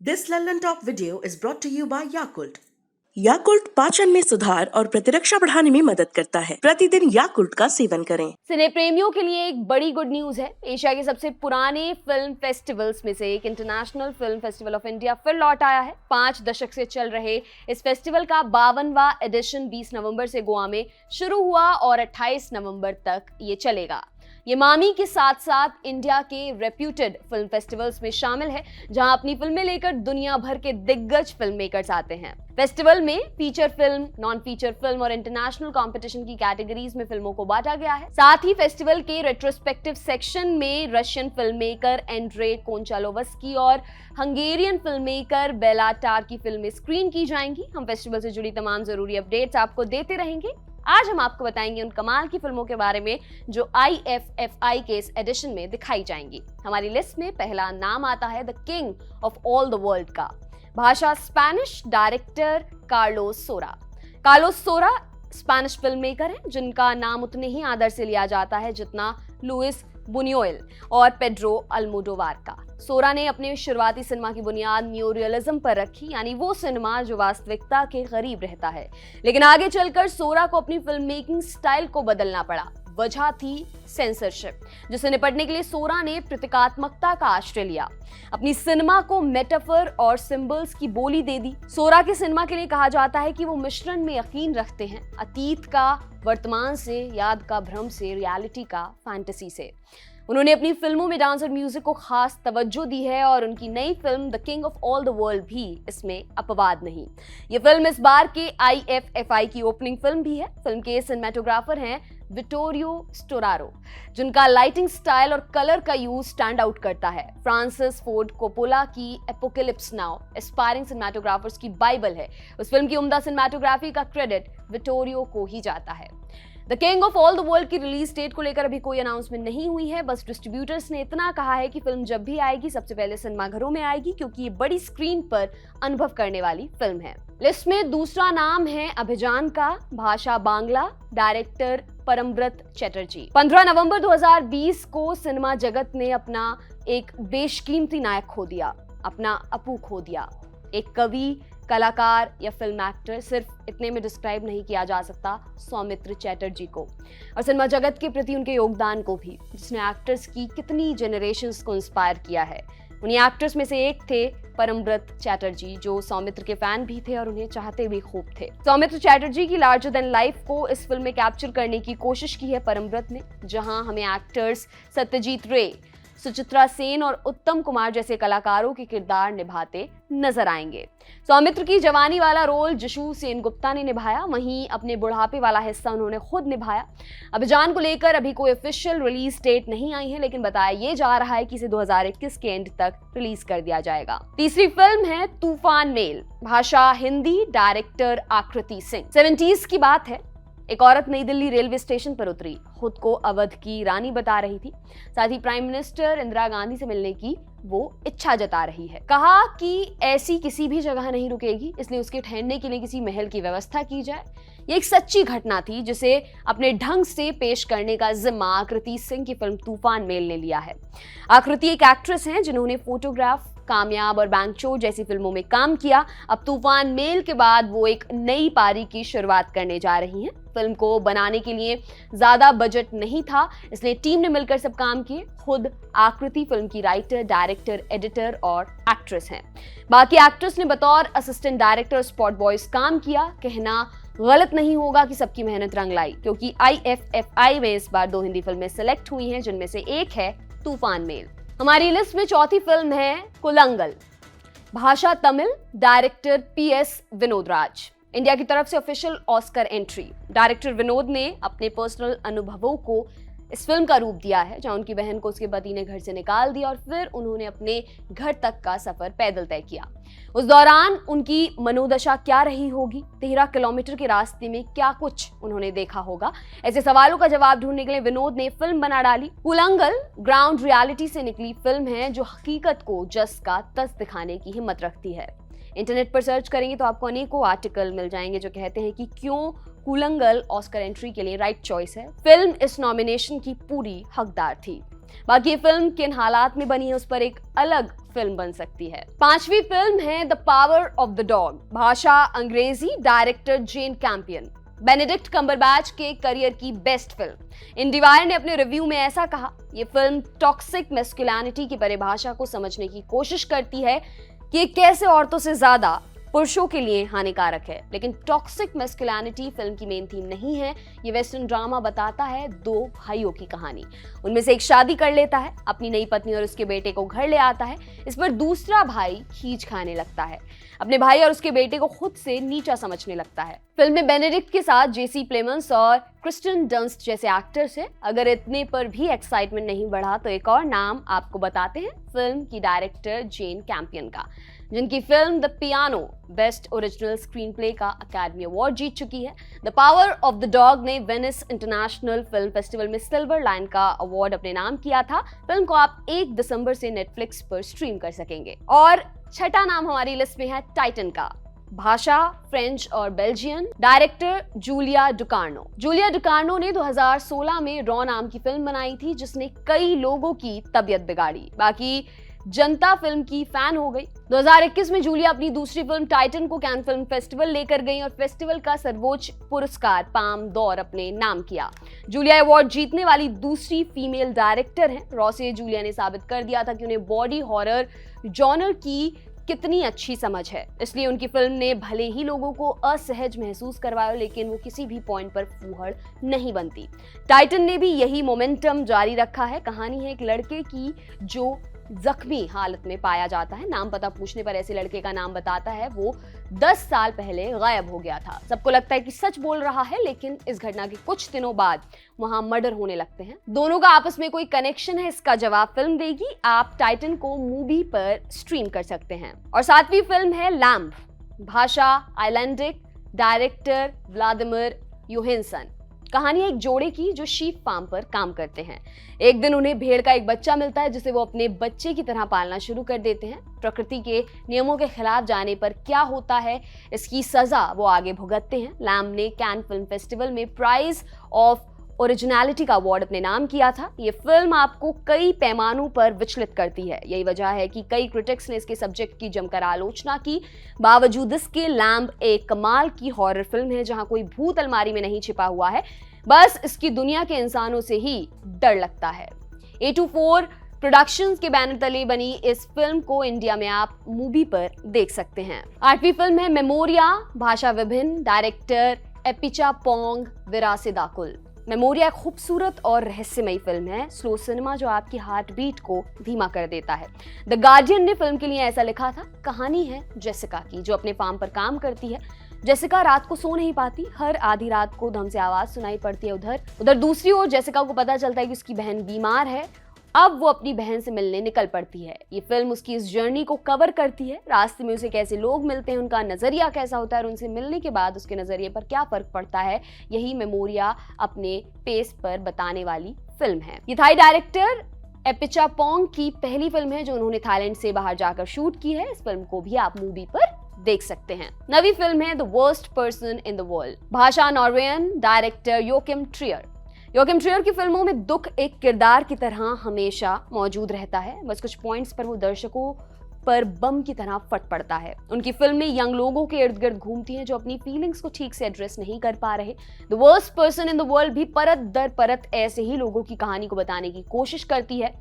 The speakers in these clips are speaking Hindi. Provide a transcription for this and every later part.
This London Talk video is brought to you by Yakult. Yakult पाचन में सुधार और प्रतिरक्षा बढ़ाने में मदद करता है। प्रतिदिन याकुल्ट का सेवन करें। सिने प्रेमियों के लिए एक बड़ी गुड न्यूज है। एशिया के सबसे पुराने फिल्म फेस्टिवल्स में से एक international film festival of India फिर लौट आया है। 5 दशक से चल रहे इस फेस्टिवल का 52वां एडिशन 20 नवंबर से गोवा में शुरू हुआ और 28 नवंबर तक ये चलेगा। ये मामी के साथ साथ इंडिया के रेप्यूटेड फिल्म फेस्टिवल्स में शामिल है, जहां अपनी फिल्में लेकर दुनिया भर के दिग्गज फिल्म मेकर्स आते हैं। फेस्टिवल में feature film, non feature film और इंटरनेशनल कंपटीशन की कैटेगरीज में फिल्मों को बांटा गया है। साथ ही फेस्टिवल के रेट्रोस्पेक्टिव सेक्शन में रशियन फिल्म मेकर एंड्रे कोंचालोवस्की और हंगेरियन फिल्म मेकर बेला टार की फिल्में स्क्रीन की जाएंगी। हम फेस्टिवल से जुड़ी तमाम जरूरी अपडेट्स आपको देते रहेंगे। आज हम आपको बताएंगे उन कमाल की फिल्मों के बारे में जो IFFI के इस एडिशन में दिखाई जाएंगी। हमारी लिस्ट में पहला नाम आता है the king of all the world का। भाषा स्पेनिश, डायरेक्टर कार्लोस सोरा। कार्लोस सोरा स्पेनिश फिल्म मेकर हैं जिनका नाम उतने ही आदर से लिया जाता है जितना लुइस बुन्योल और पेड्रो अल्मोडोवार का। सोरा ने अपने शुरुआती सिनेमा की बुनियाद न्यूरियलिज्म पर रखी, यानी वो सिनेमा जो वास्तविकता के करीब रहता है। लेकिन आगे चलकर सोरा को अपनी फिल्म मेकिंग स्टाइल को बदलना पड़ा। वजह थी सेंसरशिप, जिससे निपटने के लिए सोरा ने प्रतीकात्मकता का आश्रय लिया। अपनी सिनेमा को मेटाफर और सिंबल्स की बोली दे दी। सोरा के सिनेमा के लिए कहा जाता है कि वो मिश्रण में यकीन रखते हैं, अतीत का वर्तमान से, याद का भ्रम से, रियलिटी का फैंटेसी से। उन्होंने अपनी फिल्मों में डांस और म्यूजिक को खास तवज्जो दी है और उनकी नई film the king of all the world भी इसमें अपवाद नहीं। ये फिल्म इस बार के IFFI की ओपनिंग फिल्म भी है। फिल्म के सिनेमेटोग्राफर हैं विटोरियो स्टोरारो, जिनका लाइटिंग स्टाइल और कलर का यूज स्टैंड आउट करता है। फ्रांसिस फोर्ड कोपोला की एपोकलिप्स नाउ एस्पायरिंग सिनेमेटोग्राफर्स की बाइबल है। उस फिल्म की उम्दा सिनेमेटोग्राफी का क्रेडिट विटोरियो को ही जाता है। The king of all the world की रिलीज डेट को लेकर अभी कोई अनाउंसमेंट नहीं हुई है। बस डिस्ट्रीब्यूटर्स ने इतना कहा है कि फिल्म जब भी आएगी सबसे पहले सिनेमाघरों में आएगी, क्योंकि ये बड़ी स्क्रीन पर अनुभव करने वाली फिल्म है। लिस्ट में दूसरा नाम है अभिजान का। भाषा बांग्ला, डायरेक्टर परमव्रत चटर्जी। 15 नवंबर 2020 को सिनेमा जगत ने अपना एक बेशकीमती नायक खो दिया, अपना अपू खो दिया। एक कवि, कलाकार या फिल्म एक्टर, सिर्फ इतने में डिस्क्राइब नहीं किया जा सकता सौमित्र चटर्जी को और सिनेमा जगत के प्रति उनके योगदान को भी, जिसने एक्टर्स की कितनी जनरेशंस को इंस्पायर किया है। उन्हीं एक्टर्स में से एक थे परमव्रत चटर्जी, जो सौमित्र के फैन भी थे और उन्हें चाहते भी खूब थे। सौमित्र चटर्जी की लार्जर देन लाइफ को इस फिल्म में कैप्चर करने की कोशिश की है परमव्रत ने, जहां हमें एक्टर्स सत्यजीत रे, सुचित्रा सेन और उत्तम कुमार जैसे कलाकारों के किरदार निभाते नजर आएंगे। सौमित्र की जवानी वाला रोल जशू सेनगुप्ता ने निभाया, वहीं अपने बुढ़ापे वाला हिस्सा उन्होंने खुद निभाया। अभिजान को लेकर अभी कोई ऑफिशियल रिलीज डेट नहीं आई है, लेकिन बताया ये जा रहा है कि इसे 2021 के एंड तक रिलीज कर दिया जाएगा। तीसरी फिल्म है तूफान मेल। भाषा हिंदी, डायरेक्टर आकृति सिंह। 70s की बात है। एक औरत नई दिल्ली रेलवे स्टेशन पर उतरी, खुद को अवध की रानी बता रही थी। साथ ही प्राइम मिनिस्टर इंदिरा गांधी से मिलने की वो इच्छा जता रही है। कहा कि ऐसी किसी भी जगह नहीं रुकेगी, इसलिए उसके ठहरने के लिए किसी महल की व्यवस्था की जाए। ये एक सच्ची घटना थी जिसे अपने ढंग से पेश करने का जिम्मा आकृति सिंह की फिल्म तूफान मेल ने लिया है। आकृति एक एक्ट्रेस हैं जिन्होंने फोटोग्राफ, कामयाब और बैंकचोर जैसी फिल्मों में काम किया। अब तूफान मेल के बाद वो एक नई पारी की शुरुआत करने जा रही हैं। फिल्म को बनाने के लिए ज्यादा बजट नहीं था, इसलिए टीम ने मिलकर सब काम किए। खुद आकृति फिल्म की राइटर, डायरेक्टर, एडिटर और एक्ट्रेस हैं। बाकी एक्ट्रेस ने बतौर असिस्टेंट डायरेक्टर, स्पॉट बॉयज काम किया। कहना गलत नहीं होगा कि सबकी मेहनत रंग लाई, क्योंकि IFFI में इस बार 2 हिंदी फिल्में सेलेक्ट हुई हैं, जिनमें से एक है तूफान मेल। हमारी लिस्ट में चौथी फिल्म है कुलंगल। भाषा तमिल, डायरेक्टर PS विनोद राज। इंडिया की तरफ से official Oscar entry. Director Vinod ने अपने पर्सनल अनुभवों को इस फिल्म का रूप दिया है, जहां उनकी बहन को उसके पति ने घर से निकाल दिया और फिर उन्होंने अपने घर तक का सफर पैदल तय किया। उस दौरान उनकी मनोदशा क्या रही होगी, 13 किलोमीटर के रास्ते में क्या कुछ उन्होंने देखा होगा। ऐसे सवालों का जवाब ढूंढने के लिए विनोद ने फिल्म बना डाली। कुलंगल ग्राउंड रियलिटी से निकली फिल्म है जो हकीकत को जस का तस दिखाने की हिम्मत रखती है। इंटरनेट पर सर्च करेंगे तो आपको अनेकों आर्टिकल मिल जाएंगे जो कहते हैं कि क्यों कुलंगल ऑस्कर एंट्री के लिए राइट चॉइस है। फिल्म इस नॉमिनेशन की पूरी हकदार थी। बाकी फिल्म किन हालात में बनी है उस पर एक अलग फिल्म बन सकती है। पांचवी फिल्म है the power of the dog, भाषा अंग्रेजी, डायरेक्टर जेन कैंपियन, बेनेडिक्ट कम्बरबैच के करियर की बेस्ट फिल्म। इंडिवायर ने अपने रिव्यू में ऐसा कहा, ये फिल्म टॉक्सिक मैस्कुलिनिटी की परिभाषा को समझने की कोशिश करती है कि ये कैसे औरतों से ज्यादा पुरुषों के लिए हानिकारक है। लेकिन टॉक्सिक मैस्कुलिनिटी फिल्म की मेन थीम नहीं है। ये वेस्टर्न ड्रामा बताता है दो भाइयों की कहानी। उनमें से एक शादी कर लेता है, अपनी नई पत्नी और उसके बेटे को घर ले आता है। इस पर दूसरा भाई खींच खाने लगता है, अपने भाई और उसके बेटे को खुद से नीचा समझने लगता है। फिल्म में बेनेडिक्ट के साथ जेसी प्लेमंस और क्रिस्टन डंस्ट जैसे एक्टर्स हैं। अगर इतने पर भी एक्साइटमेंट नहीं बढ़ा तो एक और नाम आपको बताते हैं फिल्म की डायरेक्टर जेन कैंपियन का, जिनकी film the piano best original screen play का अकेडमी अवार्ड जीत चुकी है। The power of the dog ने वेनिस इंटरनेशनल फिल्म फेस्टिवल में सिल्वर लाइन का अवार्ड अपने नाम किया था। फिल्म को आप 1 दिसंबर से नेटफ्लिक्स पर स्ट्रीम कर सकेंगे। और छठा नाम हमारी लिस्ट में है टाइटन का, भाषा फ्रेंच और बेल्जियन, डायरेक्टर जूलिया डुकार्नो। जूलिया डुकार्नो ने 2016 में रॉ नाम की फिल्म बनाई थी, जिसने कई लोगों की तबीयत बिगाड़ी। बाकी जनता फिल्म की फैन हो गई। 2021 में जूलिया अपनी दूसरी फिल्म टाइटन को कैन फिल्म फेस्टिवल लेकर गई और फेस्टिवल का सर्वोच्च पुरस्कार पाम d'Or अपने नाम किया। जूलिया अवार्ड जीतने वाली दूसरी फीमेल डायरेक्टर हैं। रॉ से जूलिया ने साबित कर दिया था कि उन्हें बॉडी हॉरर जॉनर की कितनी अच्छी समझ है। इसलिए उनकी फिल्म ने भले ही लोगों को असहज महसूस करवाया, लेकिन वो किसी भी पॉइंट पर फूहड़ नहीं बनती। टाइटन ने भी यही मोमेंटम जारी रखा है। कहानी है एक लड़के की जो जख्मी हालत में पाया जाता है। नाम पता पूछने पर ऐसे लड़के का नाम बताता है वो 10 साल पहले गायब हो गया था। सबको लगता है कि सच बोल रहा है, लेकिन इस घटना के कुछ दिनों बाद वहां मर्डर होने लगते हैं। दोनों का आपस में कोई कनेक्शन है, इसका जवाब फिल्म देगी। आप टाइटन को मूवी पर स्ट्रीम कर सकते हैं। और सातवीं फिल्म है लैम्ब, भाषा आइलैंडिक, डायरेक्टर व्लादिमीर योहानसन। कहानी है एक जोड़े की जो शीप फार्म पर काम करते हैं। एक दिन उन्हें भेड़ का एक बच्चा मिलता है, जिसे वो अपने बच्चे की तरह पालना शुरू कर देते हैं। प्रकृति के नियमों के खिलाफ जाने पर क्या होता है, इसकी सजा वो आगे भुगतते हैं। लैम्ब ने कैन फिल्म फेस्टिवल में प्राइज ऑफ ओरिजिनलिटी का अवार्ड अपने नाम किया था। ये फिल्म आपको कई पैमानों पर विचलित करती है। यही वजह है कि कई क्रिटिक्स ने इसके सब्जेक्ट की जमकर आलोचना की। बावजूद इसके लैम्ब एक कमाल की हॉरर फिल्म है, जहां कोई भूत अलमारी में नहीं छिपा हुआ है, बस इसकी दुनिया के इंसानों से ही डर लगता है। A24 प्रोडक्शंस के बैनर तले बनी इस फिल्म को इंडिया में आप मूवी पर देख सकते हैं। आठवीं फिल्म है मेमोरिया, भाषा विभिन्न, डायरेक्टर एपिचापोंग विरासिदाकुल। मेमोरिया एक खूबसूरत और रहस्यमयी फिल्म है, स्लो सिनेमा जो आपकी हार्ट बीट को धीमा कर देता है। द गार्डियन ने फिल्म के लिए ऐसा लिखा था, कहानी है जेसिका की, जो अपने फार्म पर काम करती है। जेसिका रात को सो नहीं पाती, हर आधी रात को धम से आवाज सुनाई पड़ती है। उधर दूसरी ओर जेसिका को पता चलता है कि उसकी बहन बीमार है। अब वो अपनी बहन से मिलने निकल पड़ती है। ये फिल्म उसकी इस जर्नी को कवर करती है। रास्ते में उसे कैसे लोग मिलते हैं, उनका नजरिया कैसा होता है और उनसे मिलने के बाद उसके नजरिए पर क्या फर्क पड़ता है, यही मेमोरिया अपने पेस पर बताने वाली फिल्म है। ये थाई डायरेक्टर एपिचापोंग की पहली फिल्म है जो उन्होंने थाईलैंड से बाहर जाकर शूट की है। इस फिल्म को भी आप मूवी पर देख सकते हैं। नवी फिल्म है the worst person in the world, भाषा नॉर्वेयन, डायरेक्टर योकिम ट्रियर। योकिम ट्रियर की फिल्मों में दुख एक किरदार की तरह हमेशा मौजूद रहता है। बस कुछ पॉइंट्स पर वो दर्शकों पर बम की तरह फट पड़ता है। उनकी फिल्में यंग लोगों के इर्द गिर्द घूमती हैं जो अपनी फीलिंग्स को ठीक से एड्रेस नहीं कर पा रहे। The worst person in the world भी परत दर परत ऐसे ही लोगों की कहानी को बताने की कोशिश करती है।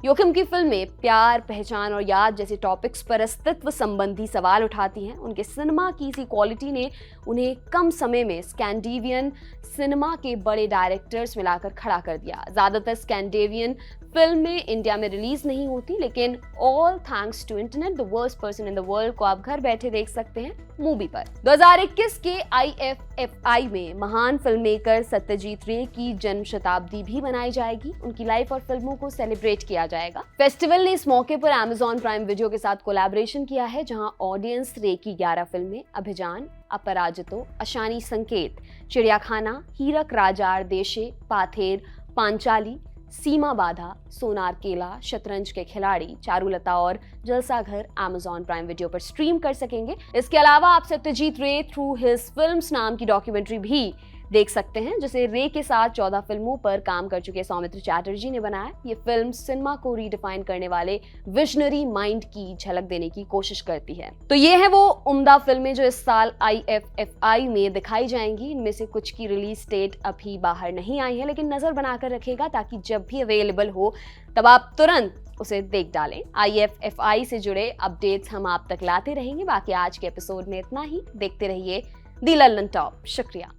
योकिम की फिल्में प्यार, पहचान और याद जैसे टॉपिक्स पर अस्तित्व संबंधी सवाल उठाती हैं। उनके सिनेमा की इसी क्वालिटी ने उन्हें कम समय में स्कैंडिनेवियन सिनेमा के बड़े डायरेक्टर्स में लाकर खड़ा कर दिया। ज्यादातर स्कैंडिनेवियन फिल्में इंडिया में रिलीज नहीं होती, लेकिन all thanks to internet the worst person in the world को आप घर बैठे देख सकते हैं मूवी पर। 2021 के IFFI में महान फिल्म मेकर सत्यजीत रे की जन्म शताब्दी भी मनाई जाएगी। उनकी लाइफ और फिल्मों को सेलिब्रेट किया जाएगा। फेस्टिवल ने इस मौके पर Amazon प्राइम वीडियो के साथ कोलैबोरेशन किया है, जहां ऑडियंस रे की 11 फिल्में अभिजान, अपराजितो, अशानी संकेत, चिड़ियाखाना, हीरक राजार देशे, पाथेर, पांचाली, सीमा बाधा, सोनार केला, शतरंज के खिलाड़ी, चारुलता और जलसा घर Amazon प्राइम वीडियो पर स्ट्रीम कर सकेंगे। इसके अलावा आप सत्यजीत रे थ्रू हिज फिल्म्स नाम की डॉक्यूमेंट्री भी देख सकते हैं, जिसे रे के साथ 14 फिल्मों पर काम कर चुके सौमित्र चैटर्जी ने बनाया। ये फिल्म सिनेमा को रीडिफाइन करने वाले विजनरी माइंड की झलक देने की कोशिश करती है। तो ये है वो उम्दा फिल्में जो इस साल IFFI में दिखाई जाएंगी। इनमें से कुछ की रिलीज डेट अभी बाहर नहीं आई है, लेकिन नजर बनाकर रखेगा ताकि जब भी अवेलेबल हो तब आप तुरंत उसे देख डालें। IFFI से जुड़े अपडेट्स हम आप तक लाते रहेंगे। बाकी आज के एपिसोड में इतना ही। देखते रहिए दी लल्लन टॉप। शुक्रिया।